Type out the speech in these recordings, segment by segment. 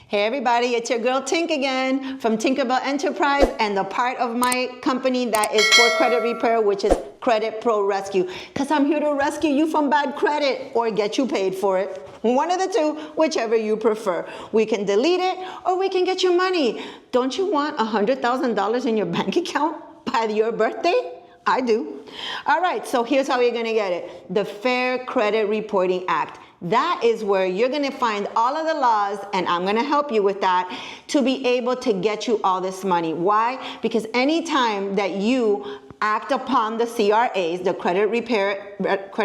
Hey everybody, it's your girl Tink again from Tinkerbell Enterprise and the part of my company that is for credit repair, which is Credit Pro Rescue. Because I'm here to rescue you from bad credit or get you paid for it. One of the two, whichever you prefer. We can delete it or we can get your money. Don't you want $100,000 in your bank account by your birthday? I do. All right, so here's how you're gonna get it. The Fair Credit Reporting Act. That is where you're gonna find all of the laws, and I'm gonna help you with that, to be able to get you all this money. Why? Because anytime that you act upon the CRAs, the credit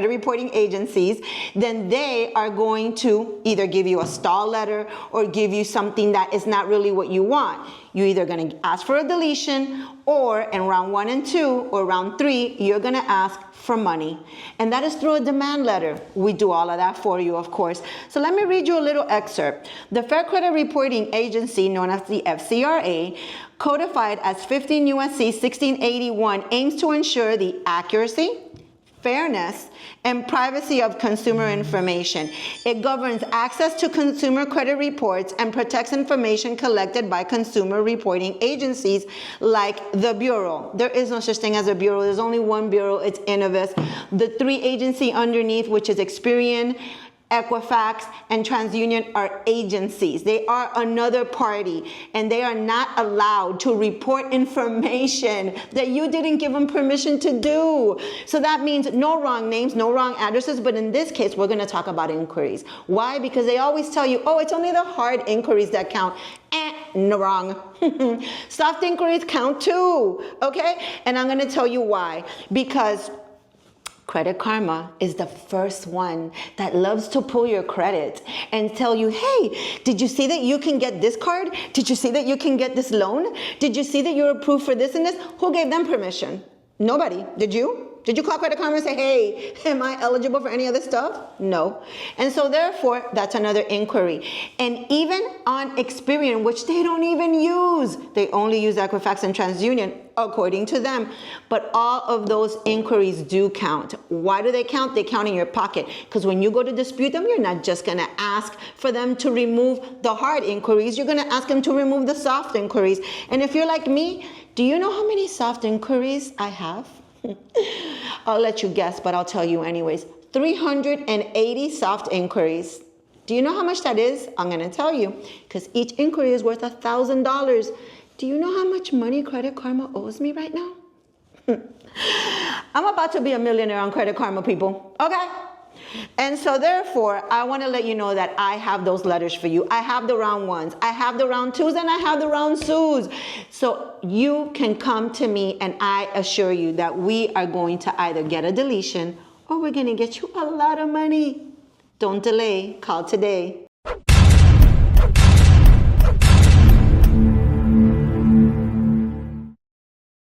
reporting agencies, then they are going to either give you a stall letter or give you something that is not really what you want. You're either going to ask for a deletion, or in round 1 and 2 or round 3, you're going to ask for money. And that is through a demand letter. We do all of that for you, of course. So let me read you a little excerpt. The Fair Credit Reporting Agency, known as the FCRA, codified as 15 U.S.C. 1681, aims to ensure the accuracy, fairness, and privacy of consumer information. It governs access to consumer credit reports and protects information collected by consumer reporting agencies like the Bureau. There is no such thing as a Bureau. There's only one Bureau. It's Innovis. The 3 agencies underneath, which is Experian, Equifax, and TransUnion, are agencies. They are another party, and they are not allowed to report information that you didn't give them permission to do. So that means no wrong names, no wrong addresses, but in this case, we're gonna talk about inquiries. Why? Because they always tell you, oh, it's only the hard inquiries that count. No, wrong. Soft inquiries count too, okay? And I'm gonna tell you why. Because Credit Karma is the first one that loves to pull your credit and tell you, hey, did you see that you can get this card? Did you see that you can get this loan? Did you see that you're approved for this and this? Who gave them permission? Nobody. Did you? Did you call Credit Karma and say, hey, am I eligible for any of this stuff? No. And so therefore, that's another inquiry. And even on Experian, which they don't even use, they only use Equifax and TransUnion, according to them. But all of those inquiries do count. Why do they count? They count in your pocket. Because when you go to dispute them, you're not just going to ask for them to remove the hard inquiries. You're going to ask them to remove the soft inquiries. And if you're like me, do you know how many soft inquiries I have? I'll let you guess, but I'll tell you anyways. 380 soft inquiries. Do you know how much that is? I'm going to tell you, because each inquiry is worth $1,000. Do you know how much money Credit Karma owes me right now? I'm about to be a millionaire on Credit Karma, people. Okay? And so therefore, I want to let you know that I have those letters for you. I have the round 1s, I have the round 2s, and I have the round 2s. So you can come to me, and I assure you that we are going to either get a deletion or we're going to get you a lot of money. Don't delay. Call today.